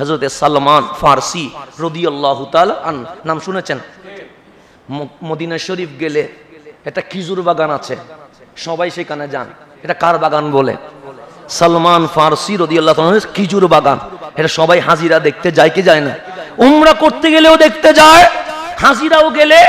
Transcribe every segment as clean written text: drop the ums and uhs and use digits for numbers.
হযরত সালমান ফারসি রাদিয়াল্লাহু তাআলা আনহু নাম শুনেছেন? মদিনা শরীফ গেলে একটা খেজুর বাগান আছে, সবাই সেখানে যান। এটা কার বাগান বলে? সালমান ফারসি রাদিয়াল্লাহু তাআলা খেজুর বাগান। এটা সবাই হাজিরা দেখতে যায় কি যায় না? উমরা করতে গেলেও দেখতে যায়, হাজিরাও গেলে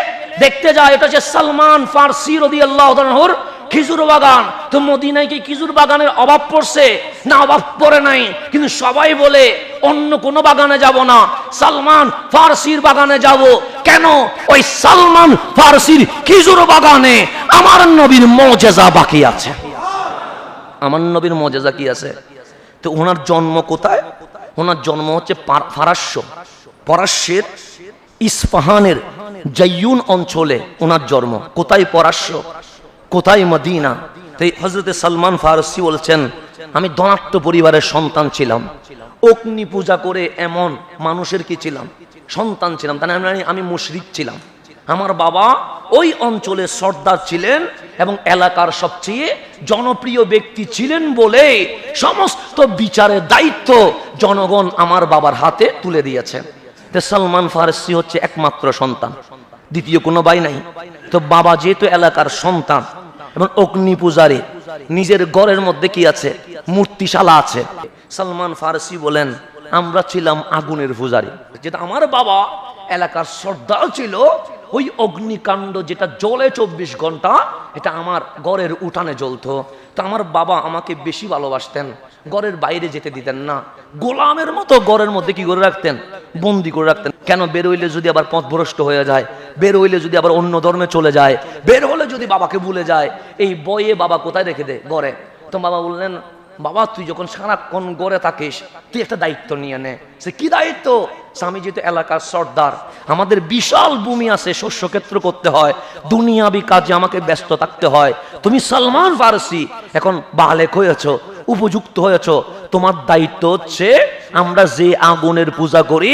দেখতে যায়। এটা হচ্ছে সালমান ফারসি রাদিয়াল্লাহু তাআলার খেজুর বাগান। তো মদিনায় কি খেজুর বাগানের অভাব পড়ছে? না, অভাব পড়ে নাই। কিন্তু সবাই বলে অন্য কোনো বাগানে যাব না, সালমান ফারসির বাগানে যাব। কেন? ওই সালমান ফারসির খেজুর বাগানে আমার নবীর মুজিজা বাকি আছে। আমার নবীর মুজিজা কি আছে? তো ওনার জন্ম কোথায়? ওনার জন্ম হচ্ছে পারস্যের ইস্পাহানের জাইয়ুন অঞ্চলে ওনার জন্ম। কোথায় পারস্য, কোথায় মদিনা। তাই হযরত সালমান ফারসি বলছেন, আমি ধনাঢ্য পরিবারের সন্তান ছিলাম, অগ্নি পূজা করে এমন মানুষের কি ছিলাম? সন্তান ছিলাম। তাই আমি মুশরিক ছিলাম। আমার বাবা ওই অঞ্চলের সর্দার ছিলেন এবং এলাকার সবচেয়ে জনপ্রিয় ব্যক্তি ছিলেন বলে সমস্ত বিচারের দায়িত্ব জনগণ আমার বাবার হাতে তুলে দিয়েছেন। সালমান ফারসি হচ্ছে একমাত্র সন্তান, দ্বিতীয় কোনো ভাই নাই। তো বাবা যেহেতু এলাকার সন্তান এবং অগ্নি পূজারী, নিজের ঘরের মধ্যে কি আছে? মূর্তিশালা আছে। সালমান ফারসি বলেন, আমরা ছিলাম আগুনের পূজারী। যেটা আমার বাবা এলাকার সর্দার ছিল, ওই অগ্নিকাণ্ড যেটা জ্বলে 24 ঘন্টা, এটা আমার ঘরের উঠানে জ্বলতো। তো আমার বাবা আমাকে বেশি ভালোবাসতেন, ঘরের বাইরে যেতে দিতেন না। গোলামের মতো ঘরের মধ্যে কি করে রাখতেন? বন্দি করে রাখতেন। কেন? বের হইলে যদি আবার পথভ্রষ্ট হয়ে যায়, বের হইলে যদি আবার অন্য ধর্মে চলে যায়, বের হলে যদি বাবাকে ভুলে যায়, এই বয়ে বাবা কোথায় রেখে দেয়? ঘরে। তো বাবা বললেন, বাবা তুই যখন সারাক্ষণ গড়ে থাকিস, তুই একটা দায়িত্ব নিয়ে নে। সে কি দায়িত্ব? স্বামী যেহেতু এলাকার সর্দার, আমাদের বিশাল ভূমি আছে, শস্যক্ষেত্র করতে হয়, দুনিয়াবি কাজে আমাকে ব্যস্ত থাকতে হয়। তুমি সালমান ফারসি এখন বালেক হয়েছ, উপযুক্ত হয়েছ, তোমার দায়িত্ব হচ্ছে আমরা যে আগুনের পূজা করি,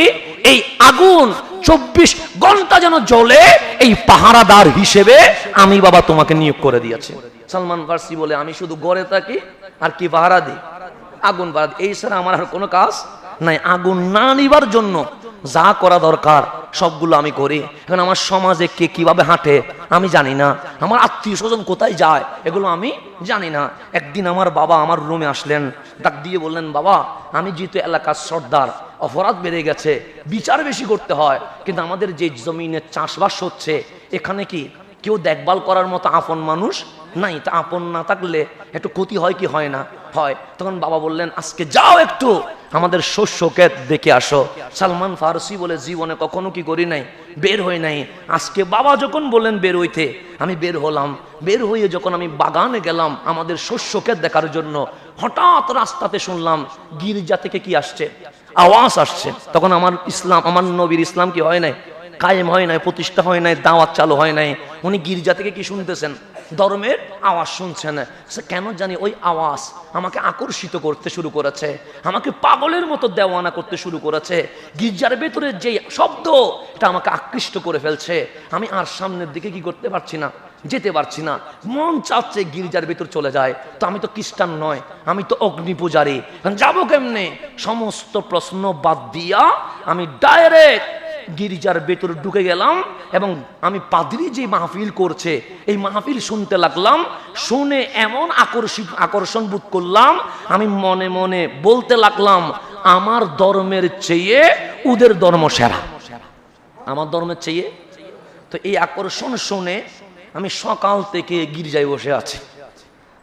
এই আগুন 24 ঘন্টা যেন জ্বলে, এই পাহারাদার হিসেবে আমি বাবা তোমাকে নিয়োগ করে দিয়েছি। সালমান ফারসি বলে, আমি শুধু গড়ে থাকি আর কি পাহারা দিই? আগুন পাহারা দিই। এই ছাড়া আমার আর কোনো কাজ নাই। আগুন না নিবার জন্য যা করা দরকার সবগুলো আমি করি। এখন আমার সমাজে কে কিভাবে হাঁটে আমি জানি না, আমার আত্মীয় স্বজন কোথায় যায় এগুলো আমি জানি না। একদিন আমার বাবা আমার রুমে আসলেন, ডাক দিয়ে বললেন, বাবা আমি যেহেতু এলাকার সর্দার, অপরাধ বেড়ে গেছে, বিচার বেশি করতে হয়, কিন্তু আমাদের যে জমিনে চাষবাস হচ্ছে, এখানে কি কেউ দেখভাল করার মতো আপন মানুষ নাই। তা আপন না থাকলে একটু ক্ষতি হয় কি হয় না? হয়। তখন বাবা বললেন, আজকে যাও একটু আমাদের শস্য ক্ষেত দেখে আসো। সালমান ফারসি বলে, জীবনে কখনো কি করি নাই, বের হই নাই। আজকে বাবা যখন বললেন বের হইতে, আমি বের হলাম। বের হয়ে যখন আমি বাগানে গেলাম আমাদের শস্য ক্ষেত দেখার জন্য, হঠাৎ রাস্তাতে শুনলাম গির্জা থেকে কি আসছে, আওয়াজ আসছে। তখন আমার ইসলাম, আমার নবীর ইসলাম কি হয় নাই, কায়েম হয় নাই, প্রতিষ্ঠা হয় নাই, দাওয়াত চালু হয় নাই। উনি গির্জা থেকে কি শুনতেছেন? ধর্মের আওয়াজ শুনছেন। কেন জানি ওই আওয়াজ আমাকে আকর্ষিত করতে শুরু করেছে, আমাকে পাগলের মতো দেওয়ানা করতে শুরু করেছে। গির্জার ভেতরে যে শব্দ, এটা আমাকে আকৃষ্ট করে ফেলছে। আমি আর সামনের দিকে কি করতে পারছি না, যেতে পারছি না। মন চাচ্ছে গির্জার ভেতর চলে যায়। তো আমি তো খ্রিস্টান নয়, আমি তো অগ্নি পূজারী, যাবো কেমনে? সমস্ত প্রশ্ন বাদ দিয়া আমি ডাইরেক্ট গির্জার ভেতর ঢুকে গেলাম এবং আমি পাদ্রী যে মাহফিল করছে এই মাহফিল শুনতে লাগলাম। শুনে এমন আকর্ষণ বোধ করলাম, আমি মনে মনে বলতে লাগলাম, আমার ধর্মের চেয়ে ওদের ধর্ম সেরা, আমার ধর্মের চেয়ে। তো এই আকর্ষণ শুনে আমি সকাল থেকে গির্জায় বসে আছি,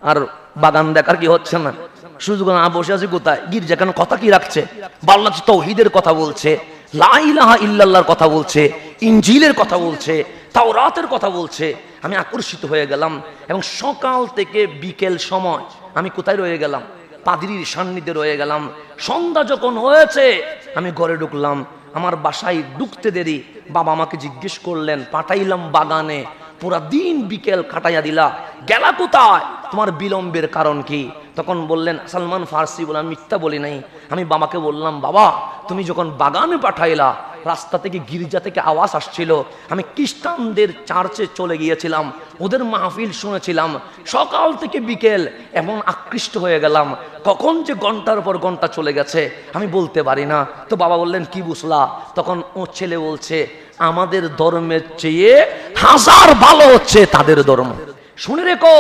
আর বাগান দেখার কি হচ্ছে না। সুযোগ না, বসে আছি কোথায়? গির্জা। কেন? কথা কি রাখছে? ভালো লাগছে, তাওহীদের কথা বলছে, লা ইলাহা ইল্লাল্লাহর কথা বলছে, ইনজিলের কথা বলছে, তাওরাতের কথা বলছে। আমি আকর্ষিত হয়ে গেলাম এবং সকাল থেকে বিকেল সময় আমি কোথায় রয়ে গেলাম? পাদ্রীর সান্নিধ্যে রয়ে গেলাম। সন্ধ্যা যখন হয়েছে আমি ঘরে ঢুকলাম। আমার বাসায় ঢুকতে দেরি, বাবা আমাকে জিজ্ঞেস করলেন, পাঠাইলাম বাগানে, পুরা দিন বিকেল কাটাইয়া দিলা, গেলা কোথায়? তোমার বিলম্বের কারণ কি? তখন বললেন সালমান ফারসি বলে, আমি মিথ্যা বলি নাই। আমি বাবাকে বললাম, বাবা তুমি যখন বাগানে পাঠাইলা, রাস্তা থেকে গির্জা থেকে আওয়াজ আসছিল, আমি খ্রিস্টানদের চার্চে চলে গিয়েছিলাম, ওদের মাহফিল শুনেছিলাম সকাল থেকে বিকেল, এমন আকৃষ্ট হয়ে গেলাম, কখন যে ঘন্টার পর ঘন্টা চলে গেছে আমি বলতে পারি না। তো বাবা বললেন কি বুঝলা? তখন ও ছেলে বলছে আমাদের ধর্মের চেয়ে হাজার ভালো হচ্ছে তাদের ধর্ম। শুনে রেখো,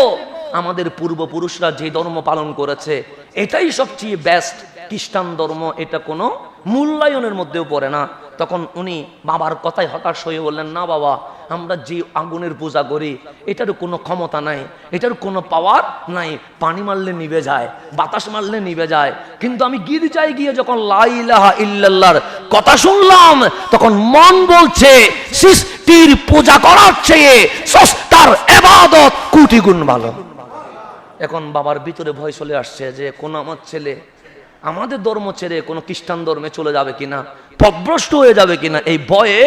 আমাদের পূর্বপুরুষরা যে ধর্ম পালন করেছে এটাই সবচেয়ে বেস্ট, খ্রিস্টান ধর্ম এটা কোনো মূল্যায়নের মধ্যেও পড়ে না। তখন উনি বাবার কথায় হতাশ হয়ে বললেন, না বাবা, আমরা যে আগুনের পূজা করি এটার কোনো ক্ষমতা নাই, এটার কোনো পাওয়ার নাই, পানি মারলে নিভে যায়, বাতাস মারলে নিভে যায়। কিন্তু আমি গির্জায় গিয়ে যখন লা ইলাহা ইল্লাল্লাহর কথা শুনলাম তখন মন বলছে সৃষ্টির পূজা করার চেয়ে সস্তার ইবাদত কোটি গুণ ভালো। এখন বাবার ভিতরে ভয় চলে আসছে যে কোন আমার ছেলে আমাদের ধর্ম ছেড়ে কোনো খ্রিস্টান ধর্মে চলে যাবে কিনা, পথভ্রষ্ট হয়ে যাবে কিনা, এই ভয়ে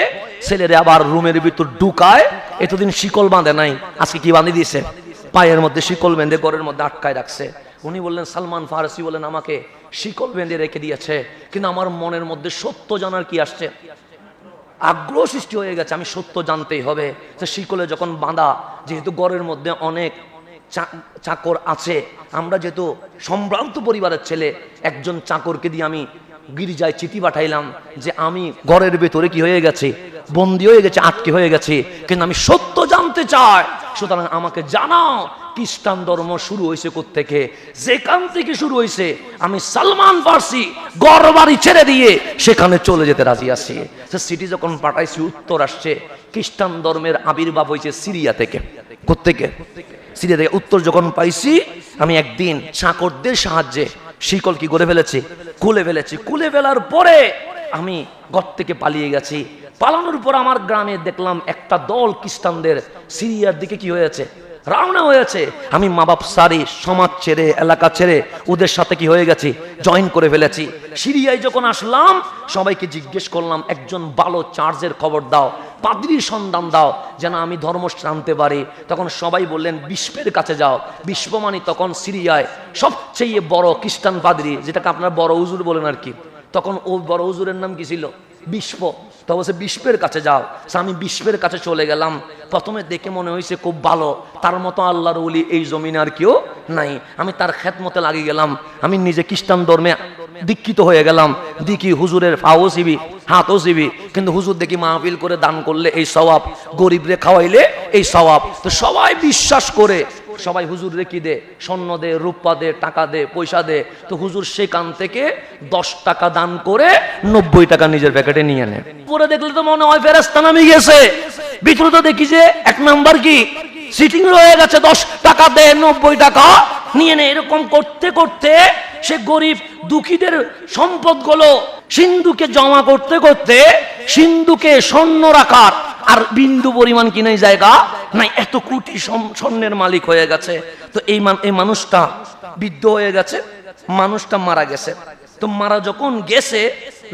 ছেলেরে আবার রুমের ভিতর ঢুকায়। এতদিন শিকল বাঁধে নাই, আজকে কি বাঁধে দিয়েছে? পায়ের মধ্যে শিকল বেঁধে ঘরের মধ্যে আটকায় রাখছে। উনি বললেন, সালমান ফারসি বলেন আমাকে শিকল বেঁধে রেখে দিয়েছে, কিন্তু আমার মনের মধ্যে সত্য জানার কি আসছে, আগ্রহ সৃষ্টি হয়ে গেছে, আমি সত্য জানতেই হবে। যে শিকলে যখন বাঁধা, যেহেতু ঘরের মধ্যে অনেক চাকর আছে, আমরা যেহেতু সম্ভ্রান্ত পরিবারের ছেলে, একজন চাকরকে দিয়ে আমি গির্জায় চিঠি পাঠাইলাম যে আমি ঘরের ভেতরে কি হয়ে গেছে, বন্দী হয়ে গেছে, আটকে হয়ে গেছে, কিন্তু আমি সত্য জানতে চাই, সুতরাং আমাকে জানাও খ্রিস্টান ধর্ম শুরু হয়েছে কোত্থেকে, যেখান থেকে শুরু হয়েছে আমি সালমান ফারসি ঘর বাড়ি ছেড়ে দিয়ে সেখানে চলে যেতে রাজি আছি। সিটি যখন পাঠাইছি উত্তর আসছে, খ্রিস্টান ধর্মের আবির্ভাব হয়েছে সিরিয়া থেকে। কোত্থেকে? সিরিয়া থেকে। উত্তর যখন পাইছি আমি একদিন চাকরদের সাহায্যে শিকল কি করে ফেলেছি, খুলে ফেলেছি। খুলে ফেলার পরে আমি ঘর থেকে পালিয়ে গেছি। পালানোর পর আমার গ্রামে দেখলাম একটা দল খ্রিস্টানদের সিরিয়ার দিকে কি হয়েছে, রওনা হয়েছে। আমি মা বাপ সারি, সমাজ ছেড়ে, এলাকা ছেড়ে ওদের সাথে কি হয়ে গেছি, জয়েন করে ফেলেছি। সিরিয়ায় যখন আসলাম সবাইকে জিজ্ঞেস করলাম একজন ভালো চার্চের খবর দাও, পাদ্রীর সন্ধান দাও যেন আমি ধর্ম জানতে পারি। তখন সবাই বললেন বিস্পের কাছে যাও। বিশ্বমানি তখন সিরিয়ায় সবচেয়ে বড় খ্রিস্টান পাদ্রী, যেটাকে আপনার বড় হুজুর বলেন আর কি, তখন ও বড় হুজুরের নাম কি ছিল, বিস্প। তো বলছে বিস্পের কাছে যাও। আমি বিস্পের কাছে চলে গেলাম। প্রথমে দেখে মনে হয়েছে খুব ভালো, তার মতো আল্লাহর ওলি এই জমিনে আর কেউ নাই। আমি তার খেদমতে লাগিয়ে গেলাম। আমি নিজে খ্রিস্টান ধর্মে দীক্ষিত হয়ে গেলাম। দেখি হুজুরের পাও চিবি, হাতও চিবি, কিন্তু হুজুর দেখি মাহফিল করে দান করলে এই সওয়াব, গরিবরে খাওয়াইলে এই সওয়াব। তো সবাই বিশ্বাস করে, সবাই হুজুর রে কি দে, স্বর্ণ দে, রূপা দে, টাকা দে, পয়সা দে। তো হুজুর সেখান থেকে 10 টাকা দান করে 90 টাকা নিজের প্যাকেটে নিয়ে নেয়। পরে দেখলে তো মনে হয় ফেরেশতা নামে গেছে। ভিতরে তো দেখি যে 1 নাম্বার কি সিটিং রয়ে গেছে, 10 টাকা দে, 90 টাকা নিয়ে নে। এরকম করতে করতে সে গরিব দুঃখীদের সম্পদগুলো সিন্ধুকে জমা করতে করতে সিন্ধুকে স্বর্ণ রাখার আর বিন্দু পরিমাণ কিনে জায়গা নাই, এত কোটি স্বর্ণের মালিক হয়ে গেছে। তো এই মানুষটা বৃদ্ধ হয়ে গেছে, মানুষটা মারা গেছে। তো মারা যখন গেছে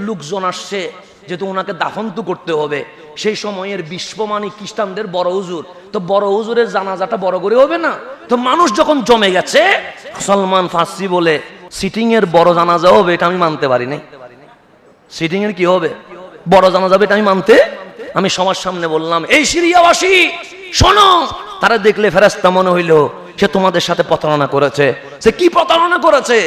লোকজন আসছে, যেহেতু ওনাকে দাফন তো করতে হবে। সেই সময়ের বিশ্বমানী খ্রিস্টানদের বড় হুজুর, তো বড় হুজুরের জানাজাটা বড় করে হবে না। তো মানুষ যখন জমে গেছে, সালমান ফারসি বলে সিটিং এর বড় জানাজা হবে, এটা আমি মানতে পারি নাই। সিটিং এর কি হবে, বড় জানাজা হবে, এটা আমি মানতে, আমি সবার সামনে বললাম এই সিরিয়াবাসী শোনো। তারা দেখলে ফেরেশতা মনে হইলো সে তোমাদের সাথে প্রতারণা করেছে। সে কি প্রতারণা করেছে?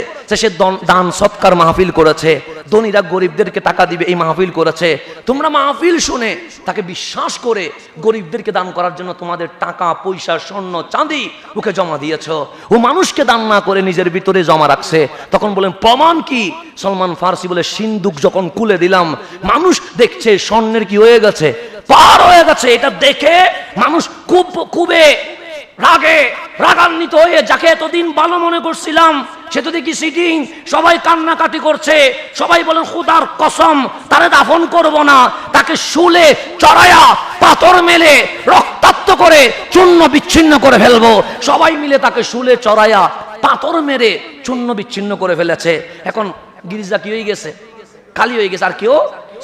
সে দান সৎকার মাহফিল করেছে, ধনীরা গরিবদেরকে টাকা দিবে এই মাহফিল করেছে। তোমরা মাহফিল শুনে তাকে বিশ্বাস করে গরিবদেরকে দান করার জন্য তোমাদের টাকা পয়সা স্বর্ণ চাঁদি ওকে জমা দিয়েছো। ও মানুষকে দান না করে নিজের ভিতরে জমা রাখছে। তখন বলেন প্রমাণ কি? সালমান ফারসি বলে সিন্ধুক যখন খুলে দিলাম, মানুষ দেখছে স্বর্ণের কি হয়ে গেছে, পার হয়ে গেছে। এটা দেখে মানুষ খুবই রাগান্বিত হয়ে, যাকে এতদিন ভালো মনে করছিলাম সে তো দেখি সিটিং, সবাই কান্নাকাটি করছে। সবাই বলেন খোদার কসম তারে দাফন করব না, তাকে শুলে চড়ায়া পাথর মেলে রক্তাক্ত করে চূর্ণ বিচ্ছিন্ন করে ফেলবো। সবাই মিলে তাকে শুলে চড়ায়া পাথর মেরে চূর্ণ বিচ্ছিন্ন করে ফেলেছে। এখন গির্জা কি হয়ে গেছে, খালি হয়ে গেছে। আর কেউ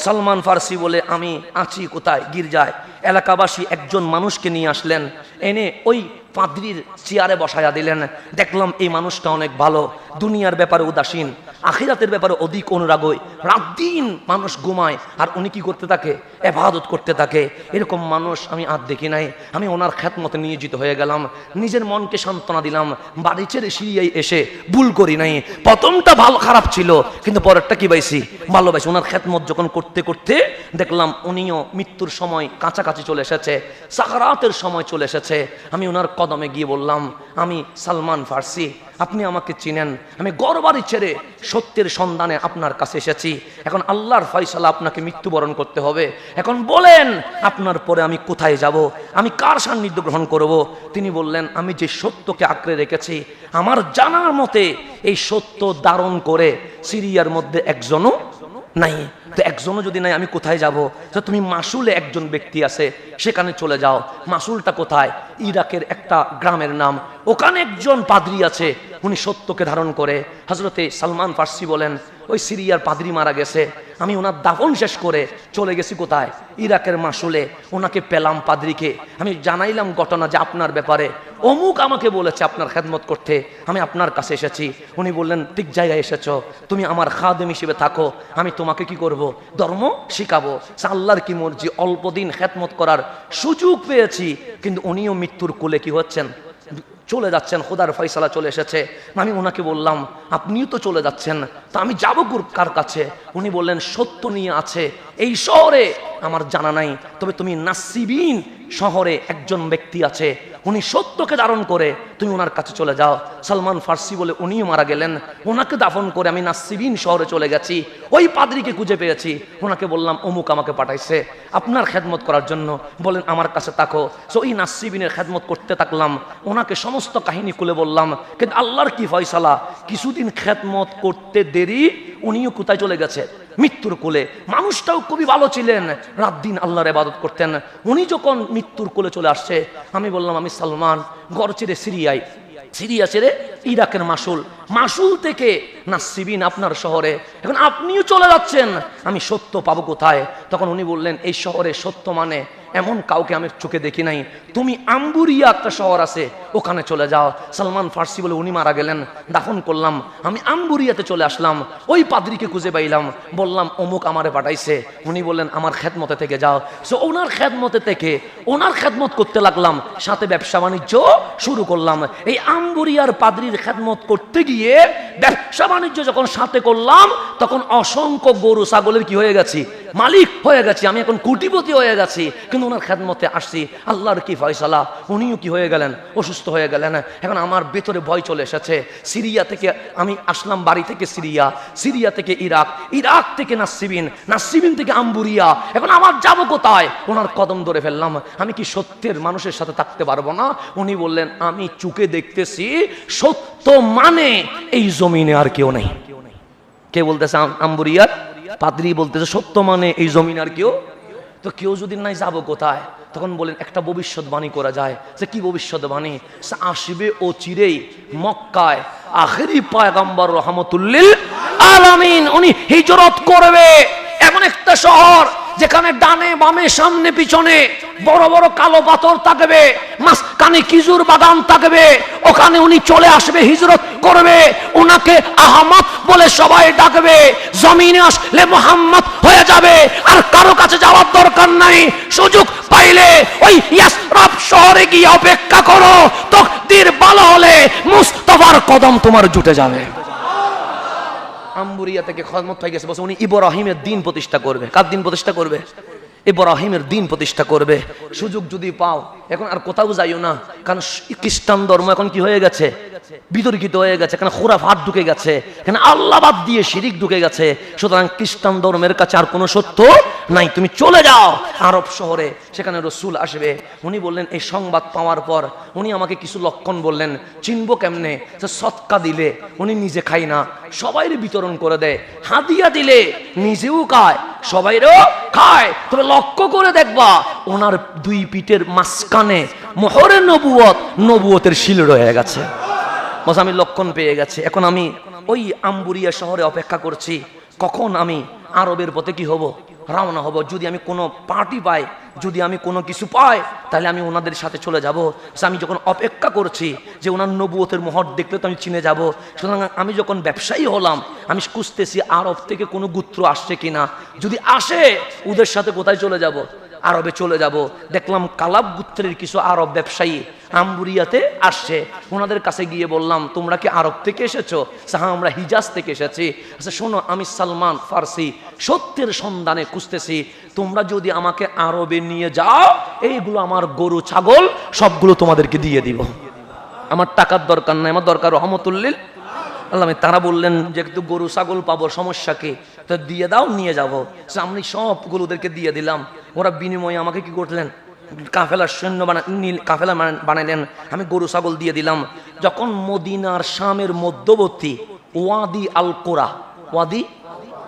সালমান ফারসি বলে আমি আছি কোথায়, গির্জায়। এলাকাবাসী একজন মানুষকে নিয়ে আসলেন, এনে ওই পাদ্রির চেয়ারে বসায়া দিলেন। দেখলাম এই মানুষটা অনেক ভালো, দুনিয়ার ব্যাপারে উদাসীন, আখিরাতের ব্যাপারে অধিক অনুরাগী। রাত দিন মানুষ ঘুমায় আর উনি কি করতে থাকে? ইবাদত করতে থাকে। এরকম মানুষ আমি আর দেখি নাই। আমি ওনার খেদমতে নিয়োজিত হয়ে গেলাম, নিজের মনকে সান্ত্বনা দিলাম। বাড়ি ছেড়ে সিরিয়ায় এসে ভুল করি নাই। প্রথমটা ভালো খারাপ ছিল, কিন্তু পরেরটা কি পাইছি? ভালোবাসি। ওনার খেদমত যখন করতে করতে দেখলাম উনিও মৃত্যুর সময় কাছাকাছি চলে এসেছে, সাকারাতের সময় চলে এসেছে। আমি ওনার কদমে গিয়ে বললাম, আমি সালমান ফার্সি, আপনি আমাকে চিনেন, আমি ঘরবাড়ি ছেড়ে সত্যের সন্ধানে আপনার কাছে এসেছি। এখন আল্লাহর ফয়সালা, আপনাকে মৃত্যুবরণ করতে হবে। এখন বলেন আপনার পরে আমি কোথায় যাব, আমি কার সান্নিধ্য গ্রহণ করব? তিনি বললেন, আমি যে সত্যকে আঁকড়ে রেখেছি, আমার জানার মতে এই সত্য ধারণ করে সিরিয়ার মধ্যে একজনও নাই। তো একজনও যদি নাই, আমি কোথায় যাব? তো তুমি মাসুলে একজন ব্যক্তি আছে, সেখানে চলে যাও। মাসুলটা কোথায়? ইরাকের একটা গ্রামের নাম। ওখানে একজন পাদ্রী আছে, উনি সত্যকে ধারণ করে। হযরতে সালমান ফার্সি বলেন, ওই সিরিয়ার পাদ্রী মারা গেছে, আমি ওনার দাফন শেষ করে চলে গেছি কোথায়? ইরাকের মাসুলে। ওনাকে পেলাম, পাদ্রীকে আমি জানাইলাম ঘটনা, যে আপনার ব্যাপারে অমুক আমাকে বলেছে আপনার খেদমত করতে, আমি আপনার কাছে এসেছি। উনি বললেন, ঠিক জায়গায় এসেছো, তুমি আমার খাদেম হিসেবে থাকো, আমি তোমাকে কি করব? ধর্ম শিখাবো। আল্লাহর কি মর্জি, অল্প দিন খেদমত করার সুযোগ পেয়েছি, কিন্তু উনিও মৃত্যুর কোলে কি হচ্ছেন? চলে যাচ্ছেন। খোদার ফয়সালা চলে এসেছে। আমি ওনাকে বললাম, আপনিও তো চলে যাচ্ছেন, তা আমি যাবো কার কাছে? উনি বললেন, সত্য নিয়ে আছে এই শহরে আমার জানা নাই, তবে তুমি নাসিবিন শহরে একজন ব্যক্তি আছে, উনি সত্যকে ধারণ করে, তুমি ওনার কাছে চলে যাও। সালমান ফার্সি বলে উনিও মারা গেলেন। ওনাকে দাফন করে আমি নাসিবিন শহরে চলে গেছি, ওই পাদ্রীকে খুঁজে পেয়েছি। ওনাকে বললাম, অমুক আমাকে পাঠাইছে আপনার খেদমত করার জন্য, বলেন আমার কাছে থাকো। সো এই নাসিবিনের খেদমত করতে থাকলাম, ওনাকে সমস্ত কাহিনী খুলে বললাম। কিন্তু আল্লাহর কি ফয়সালা, কিছুদিন খেদমত করতে দেরি, উনিও কোথায় চলে গেছে? মৃত্যুর কোলে। মানুষটাও খুবই ভালো ছিলেন, রাত দিন আল্লাহর ইবাদত করতেন। উনি যখন মৃত্যুর কোলে চলে আসছে, আমি বললাম, আমি সালমান ঘর ছেড়ে সিরিয়ায়, সিরিয়া ছেড়ে ইরাকের মাসুল থেকে নাসিবিন আপনার শহরে, এখন আপনিও চলে যাচ্ছেন, আমি সত্য পাবো কোথায়? তখন উনি বললেন, এই শহরে সত্য মানে এমন কাউকে আমি চোখে দেখি নাই, তুমি আম্বুরিয়া একটা শহর আছে, ওখানে চলে যাও। সালমান ফার্সি বলে উনি মারা গেলেন, দাফন করলাম। আমি আম্বুরিয়াতে চলে আসলাম, ওই পাদ্রীকে খুঁজে পাইলাম, বললাম অমুক আমারে পাঠাইছে। উনি বললেন, আমার খেদমতে থেকে যাও। সো ওনার খেদমতে থেকে ওনার খেদমত করতে লাগলাম, সাথে ব্যবসা বাণিজ্য শুরু করলাম। এই আম্বুরিয়ার পাদ্রীর খেদমত করতে গিয়ে ব্যবসা বাণিজ্য যখন সাথে করলাম, তখন অসংখ্য গরু ছাগলের কি হয়ে গেছি? মালিক হয়ে গেছি, আমি এখন কোটিপতি হয়ে গেছি। কিন্তু ওনার খেদমতে আসছি, আল্লাহর কি ফয়সালা, উনিও কি হয়ে গেলেন? অসুস্থ হয়ে গেলেন। এখন আমার ভেতরে ভয় চলে এসেছে। সিরিয়া থেকে আমি আসলাম, বাড়ি থেকে সিরিয়া, সিরিয়া থেকে ইরাক, ইরাক থেকে নাসিবিন, নাসিবিন থেকে আম্বুরিয়া। এখন আমার যাব কোথায়? ওনার কদম ধরে ফেললাম, আমি কি সত্যের মানুষের সাথে থাকতে পারবো না? উনি বললেন, আমি চুকে দেখতেছি সত্য মানে এই জমিনে আর কেউ নেই। কে বলতেছে? আম্বুরিয়ার পাদ্রী বলতেছে, সত্য মানে এই জমিন আর কেউ। তো কেউ যদি নাই, যাবো কোথায়? তখন বলেন, একটা ভবিষ্যৎবাণী করা যায়। যে কি ভবিষ্যৎবাণী? আসবে ও চিরেই মক্কায় আখেরি পয়গম্বর রহমতুল্লিল আলামিন, উনি হিজরত করবে এমন একটা শহর যেখানে ডানে বামে সামনে পিছনে বড় বড় কালো পাথর থাকবে, মাঝখানে খেজুর বাগান থাকবে। ওখানে উনি চলে আসবে, হিজরত করবে, ওনাকে আহমদ বলে সবাই ডাকবে। জমিনে আসলে মুহাম্মদ হয়ে যাবে, আর কারো কাছে যাওয়ার দরকার নাই। সুযোগ পাইলে ওই ইয়াসরাব শহরে গিয়ে অপেক্ষা করো, তকদির ভালো হলে মুস্তাফার কদম তোমার জুটে যাবে। আম্বুরিয়া থেকে খেদমত হয়ে গেছে, বলছে উনি ইব্রাহিমের দিন প্রতিষ্ঠা করবে। কার দিন প্রতিষ্ঠা করবে? ইব্রাহিমের দিন প্রতিষ্ঠা করবে। সুযোগ যদি পাও, এখন আর কোথাও যাইও না, কারণ খ্রিস্টান ধর্ম এখন কি হয়ে গেছে? বিতর্কিত হয়ে গেছে। এখানে খুরাফাত ঢুকে গেছে, এখানে আল্লাহ বাদ দিয়ে শিরিক ঢুকে গেছে। সুতরাং খ্রিস্টান ধর্মের কাছে আর কোনো সত্য নাই, তুমি চলে যাও আরব শহরে, সেখানে রাসূল আসবে। উনি বললেন, এই সংবাদ পাওয়ার পর উনি আমাকে কিছু লক্ষণ বললেন, চিনবো কেমনে? সৎকা দিলে উনি নিজে খায় না, সবাইরে বিতরণ করে দেয়। হাদিয়া দিলে নিজেও খায়, সবাইরও খায়। তবে লক্ষ্য করে দেখবা, ওনার দুই পিঠের মাঝখানে মোহরে নবুয়ত, নবুয়তের শিল রয়ে গেছে। আমি লক্ষণ পেয়ে গেছে। এখন আমি ওই আম্বুরিয়া শহরে অপেক্ষা করছি, কখন আমি আরবের পথে কি হব, রওনা হব। যদি আমি কোনো পার্টি পাই, যদি আমি কোনো কিছু পাই, তাহলে আমি ওনাদের সাথে চলে যাব। আমি যখন অপেক্ষা করছি যে ওনার নবুয়তের মোহর দেখলে তো আমি চিনে যাব, সুতরাং আমি যখন ব্যবসায়ী হলাম, আমি খুঁজতেছি আরব থেকে কোনো গোত্র আসছে কিনা। যদি আসে, ওদের সাথে কোথায় চলে যাব, আরবে চলে যাব। দেখলাম কালাব গোত্রের কিছু আরব ব্যবসায়ী আম্বুরিয়াতে আসছে। ওনাদের কাছে গিয়ে বললাম, তোমরা কি আরব থেকে এসেছো? হ্যাঁ, আমরা হিজাজ থেকে এসেছি। আচ্ছা শোনো, আমি সালমান ফার্সি সত্যের সন্ধানে খুঁজতেছি, তোমরা যদি আমাকে আরবে নিয়ে যাও, এইগুলো আমার গরু ছাগল সবগুলো তোমাদেরকে দিয়ে দিব। আমার টাকার দরকার নাই, আমার দরকার রহমতুল্লিল আল্লাহ। তারা বললেন যে একটু গরু ছাগল পাবো, সমস্যা কি, তো দিয়ে দাও, নিয়ে যাবো। আমি সবগুলো ওদেরকে দিয়ে দিলাম। ওরা বিনিময়ে আমাকে কি করলেন, কাফেলার সৈন্য কাফেলা বানাইলেন। আমি গরু ছাগল দিয়ে দিলাম। যখন মদিনার শামের মধ্যবর্তী ওয়াদি আল কোরা, ওয়াদি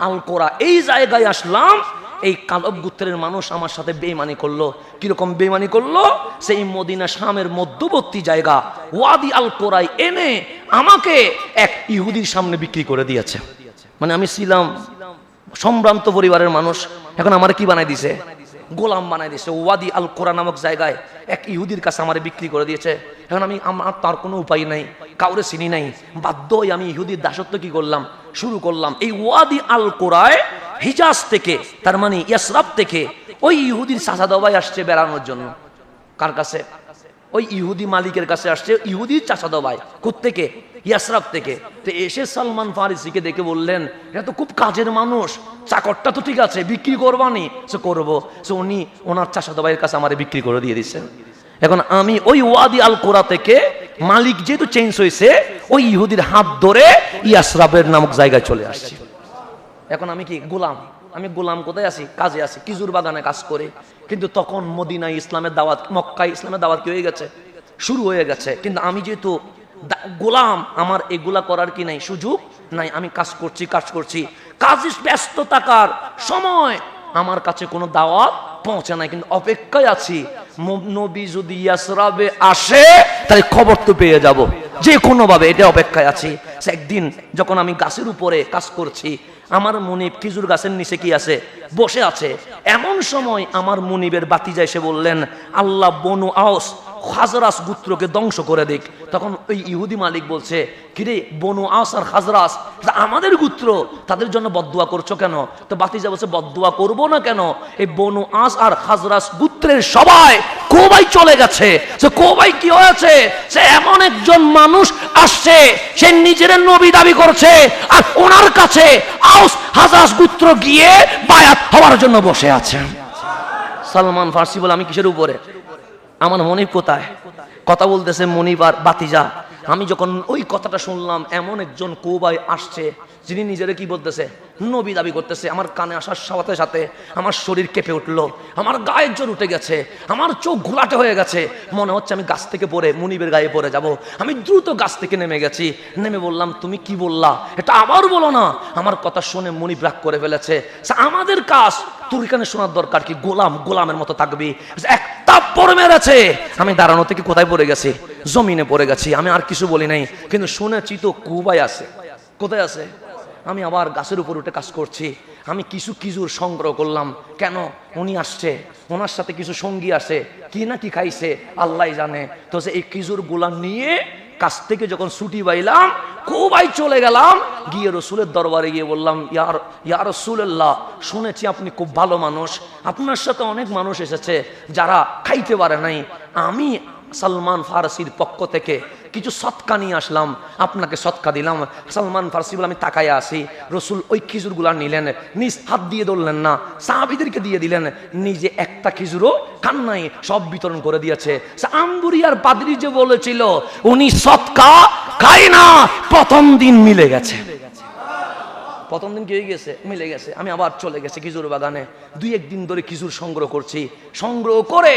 আল কোরা এই জায়গায় আসলাম, এই কালব গোত্রের মানুষ আমার সাথে বেঈমানি করলো। কিরকম বেঈমানি করলো? সেই মদিনা শামের মধ্যবর্তী জায়গা ওয়াদি আল কোরায় এনে আমাকে এক ইহুদির সামনে বিক্রি করে দিয়েছে। মানে আমি ছিলাম সম্ভ্রান্ত পরিবারের মানুষ, এখন আমার কি বানাই দিছে, গোলাম বানাই দিয়েছে। ওয়াদি আল কোরা নামক জায়গায় এক ইহুদির কাছে আমার বিক্রি করে দিয়েছে। এখন আমার তার কোনো উপায় নাই, কাউরে চিনি নাই, বাধ্য হয়ে আমি ইহুদির দাসত্ব কি করলাম, শুরু করলাম। এই ওয়াদি আল কোরায় হিজাজ থেকে, তার মানে ইয়াসরাব থেকে ওই ইহুদির চাচা ভাই আসছে বেড়ানোর জন্য। কার কাছে? ওই ইহুদি মালিকের কাছে আসছে, ইহুদির চাচা ভাই। কোত্থেকে? ইয়াসরাব থেকে। তো এসে সালমান ফারিসিকে দেখে বললেন, এটা তো খুব কাজের মানুষ, চাকরটা তো ঠিক আছে, বিক্রি করবানি? সে করবো। সে উনি ওনার চাচা ভাইয়ের কাছে আমার বিক্রি করে দিয়ে দিচ্ছেন। এখন আমি ওই ওয়াদি আল কোরা থেকে, মালিক যেহেতু চেঞ্জ হয়েছে, ওই ইহুদির হাত ধরে ইয়াসরাবের নামক জায়গায় চলে আসছি। এখন আমি কি গোলাম? আমি গোলাম কোথায় আছি? কাজে আছি, কিজুর বাগানে কাজ করে। কিন্তু তখন মদিনায় ইসলামের দাওয়াত, মক্কায় ইসলামের দাওয়াত কি হয়ে গেছে, শুরু হয়ে গেছে। কিন্তু আমি যেহেতু গোলাম, আমার এগুলা করার কি নাই, সুযোগ নাই। আমি কাজ করছি কাজে ব্যস্ত থাকার সময় আমার কাছে কোনো দাওয়াত পৌঁছে নাই, কিন্তু অপেক্ষায় আছি। নবী যদি ইয়াসরাবে আসে, তাহলে খবর তো পেয়ে যাব যে কোনো ভাবে, এটা অপেক্ষায় আছি। একদিন যখন আমি গাছের উপরে কাজ করছি, আমার মনিব খেজুর গাছের নিচে কি আছে, বসে আছে। এমন সময় আমার মনিবের বাতিজা এসে বললেন, আল্লাহ বনু আওস খাজরাস গোত্রকে ধ্বংস করে দিক। তখন ওই ইহুদি মালিক বলছে, কিরে বনু আওস আর খাজরাস আমাদের গোত্র, তাদের জন্য বদদুয়া করছো কেন? তো বাতিজা বলছে, বদদুয়া করবো না কেন, এই বনু আওস আর খাজরাস গোত্রের সবাই কোবাই চলে গেছে। সে কোবাই কি হয়েছে? সে এমন একজন মানুষ আসছে, সে নিজের নবী দাবি করছে, আর ওনার কাছে আওস খাজরাস গোত্র গিয়ে বায়াত হওয়ার জন্য বসে আছে। সালমান ফার্সি বলে, আমি কিসের উপরে? আমার মনিব কোথায়? কথা বলতেছে মনিব আর বাতিজা। আমি যখন ওই কথাটা শুনলাম, এমন একজন কোবাই আসছে, যিনি নিজের কি বলতেছে, নবী দাবি করতেছে। আমার কানে আসার সাথে সাথে আমার শরীর কেঁপে উঠলো, আমার গায়ের জোর উঠে গেছে, আমার চোখ ঘোলাটে হয়ে গেছে, মনে হচ্ছে আমি গাছ থেকে পড়ে মনিবের গায়ে পড়ে যাব। আমি দ্রুত গাছ থেকে নেমে গেছি। নেমে বললাম, তুমি কি বললা, এটা আবার বলো না। আমার কথা শুনে মনিব রাগ করে ফেলেছে। আমাদের কাজ তোর এখানে শোনার দরকার কি? গোলামের মতো থাকবি। এক তাপ্পড় মেরেছে। আমি দাঁড়ানো থেকে কোথায় পড়ে গেছি? জমিনে পড়ে গেছি। আমি আর কিছু বলি নাই, কিন্তু শুনেছি তো কুবাই আছে। কোথায় আছে? আমি আবার গাছের উপর উঠে কাজ করছি। আমি কিছু কিজুর সংগ্রহ করলাম। কেন? উনি আসছে, ওনার সাথে কিছু সঙ্গী আছে, কি না কি খাইছে আল্লাহ জানে। তো এই কিজুর গুলা নিয়ে কাছ থেকে যখন ছুটি পাইলাম, কোবাই চলে গেলাম। গিয়ে রসুলের দরবারে গিয়ে বললাম, ইয়া রাসূলুল্লাহ, শুনেছি আপনি খুব ভালো মানুষ, আপনার সাথে অনেক মানুষ এসেছে যারা খাইতে পারে নাই। আমি সালমান ফারসির পক্ষ থেকে কিছু সৎকা নিয়ে আসলাম, আপনাকে সৎকা দিলাম। সালমান ফারসি বলে, আমি তাকায় আসি। রসুল ওই খিজুরগুলা নিলেন, নিজ হাত দিয়ে ধরলেন না, সাহাবীদেরকে দিয়ে দিলেন। নিজে একটা খিজুরও খান নাই, সব বিতরণ করে দিয়েছে। আম্বুরিয়ার পাদ্রী যে বলেছিল উনি সৎকা খায় না, প্রথম দিন মিলে গেছে। প্রথম দিন কি হয়ে গেছে? মিলে গেছে। আমি আবার চলে গেছি খিজুর বাগানে। 2-1 দিন ধরে খিজুর সংগ্রহ করছি। সংগ্রহ করে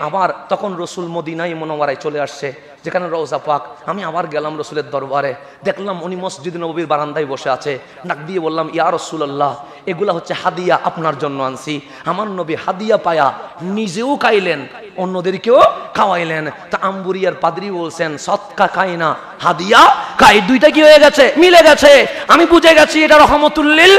আবার তখন রসুল মদিনায় মুনাওয়ারায় চলে আসছে, যেখানে রওজা পাক। আমি আবার গেলাম রসুলের দরবারে, দেখলাম উনি মসজিদ নববীর বারান্দায় বসে আছে। ডাক দিয়ে বললাম, ইয়া রাসূলুল্লাহ, এগুলা হচ্ছে হাদিয়া, আপনার জন্য আনছি। আমার নবী হাদিয়া পায়া নিজেও খাইলেন, অন্যদেরকেও খাওয়াইলেন। তা আম্বুরিয়ার পাদ্রী বলছেন, সৎকা খাই না, হাদিয়া খাই, দুইটা কি হয়ে গেছে? মিলে গেছে। আমি বুঝে গেছি এটা রহমতুল লিল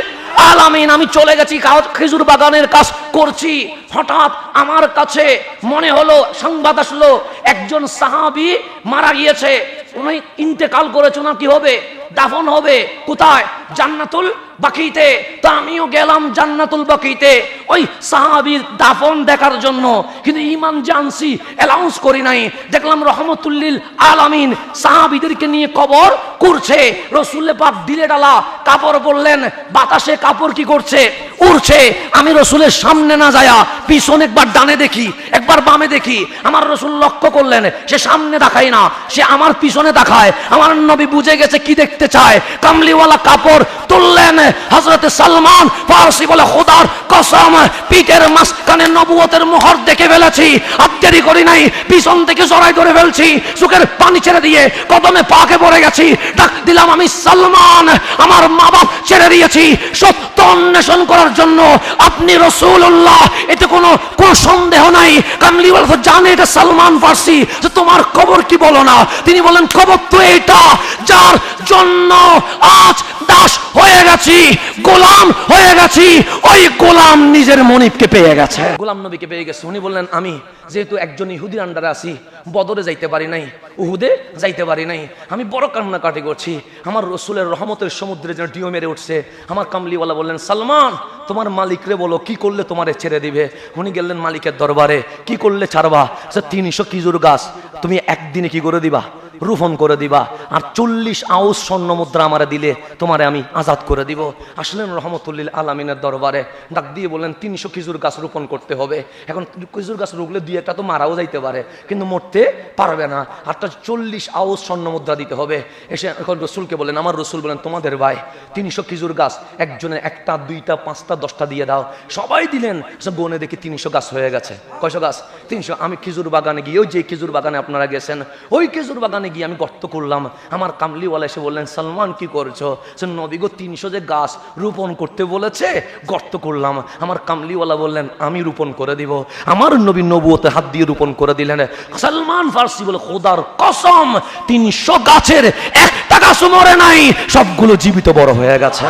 আলামিন আমি চলে গেছি খেজুর বাগানের কাজ করছি, হঠাৎ আমার কাছে মনে হলো, সংবাদ আসলো একজন সাহাবী মারা গিয়েছে, উনি ইন্তেকাল করেছে, না কি হবে, দাফন হবে কোথায়, জান্নাতুল বাকিতে। তো আমিও গেলাম জান্নাতুল বাকিতে ওই সাহাবীর দাফন দেখার জন্য, কিন্তু ঈমান জানছি অ্যালাউন্স করি নাই। দেখলাম রহমতুল্লিল আলামিন সাহাবীদেরকে নিয়ে কবর করছে, রাসূল পাক দিলে ডালা কাপড় বললেন, বাতাসে কাপড় কি করছে, উড়ছে। আমি রাসূলের সামনে না যায়া পিছনে একবার ডানে দেখি, একবার বামে দেখি। আমার রাসূল লক্ষ্য করলেন, সে সামনে দেখায় না, সে আমার পিছনে দেখায়। আমার নবী বুঝে গেছে কি দেখতে চায়, কামলিওয়ালা কাপড় তুললেন। হযরতে সালমান ফারসি বলে, খোদার কসম পিঠের মাঝখানে নবুয়তের মোহর দেখে ফেলেছি, আর দেরি করি নাই, পিছন থেকে জড়াই ধরে ফেলছি, চোখের পানি ছেড়ে দিয়ে কদমে পাকে পড়ে গেছি। ডাক দিলাম, আমি সালমান, আমার মা বাপ ছেড়ে দিয়েছি সত্য অন্বেষণ করার জন্য, আপনি রাসূলুল্লাহ, এতে কোনো সন্দেহ নাই। কামলিওয়ালা জানে এটা সালমান ফারসি, যে তোমার খবর কি বলো না। তিনি বলেন, খবর তো এটা, যার জন্য আজ দাস হয়ে গেছি, গোলাম হয়ে গেছি, ওই গোলাম নিজের মনিবকে পেয়ে গেছে, গোলাম নবীকে পেয়ে গেছে। উনি বললেন, আমি যেহেতু একজন ইহুদির আন্ডারে আছি, বদরে যাইতে পারি নাই, উহুদে যাইতে পারি নাই, আমি বড় কান্নাকাটি করছি, আমার রাসূলের রহমতের সমুদ্রে যেন ঢেউ মেরে উঠছে। আমার কামলিওয়ালা বললেন, সালমান তোমার মালিকরে বলো কি করলে তোমারে ছেড়ে দিবে। উনি গেলেন মালিকের দরবারে, কি করলে ছাড়বা? 300 খেজুর গাছ তুমি একদিনে কি করে দিবা, রোপণ করে দিবা, আর 40 আউস স্বর্ণ মুদ্রা আমারে দিলে তোমারে আমি আজাদ করে দিব। আসলেন রহমতুল্লিল আলামিনের দরবারে, ডাক দিয়ে বললেন 300 খেজুর গাছ রোপণ করতে হবে। এখন খেজুর গাছ রুগলে দুই একটা তো মারাও যাইতে পারে, কিন্তু মরতে পারবে না, আর তার 40 আউস স্বর্ণ মুদ্রা দিতে হবে। এসে এখন রসুলকে বলেন, আমার রসুল বলেন, তোমাদের ভাই 300 খেজুর গাছ একজনের একটা, দুইটা, পাঁচটা, 10টা দিয়ে দাও। সবাই দিলেন, গনে দেখি 300 গাছ হয়ে গেছে। কয়শো গাছ? 300। আমি খেজুর বাগানে গিয়ে, ওই যে খেজুর বাগানে আপনারা গেছেন, ওই খেজুর বাগানে গিয়ে আমি গর্ত করলাম। আমার কামলিওয়ালা এসে বললেন, সালমান কি করছো? নবী গো 300 যে গাছ রোপণ করতে বলেছে, গর্ত করলাম। আমার কামলিওয়ালা বললেন, আমি রোপণ করে দিব। আমার নবী নবুয়তে হাত দিয়ে রোপণ করে দিলেন। সালমান ফারসি বলে, খোদার কসম 300 গাছের একটা গাছ মরে নাই, সবগুলো জীবিত বড় হয়ে গেছে।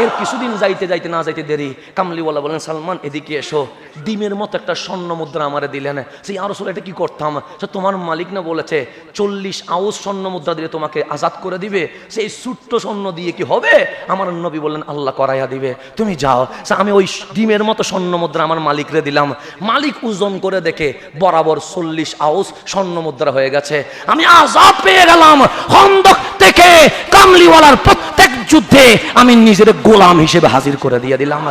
এর কিছুদিন যাইতে যাইতে না যাইতে দেরি, কামলিওয়ালা বলেন, সালমান এদিকে এসো। ডিমের মতো একটা স্বর্ণ মুদ্রা আমারে দিলেন। সেই আর রাসূল এটা কি করতাম? তোমার মালিক না বলেছে 40 আউস স্বর্ণ মুদ্রা দিলে তোমাকে আজাদ করে দিবে, সেই ছোট্ট স্বর্ণ দিয়ে কি হবে? আমার নবী বললেন, আল্লাহ করাইয়া দিবে, তুমি যাও। আমি ওই ডিমের মতো স্বর্ণ মুদ্রা আমার মালিকরে দিলাম। মালিক ওজন করে দেখে বরাবর 40 আউস স্বর্ণ মুদ্রা হয়ে গেছে। আমি আজাদ পেয়ে গেলাম। খন্দক থেকে কামলিওয়ালার প্রত্যেক যুদ্ধে আমি নিজের গোলাম হিসেবে হাজির করে দিয়ে দিলাম।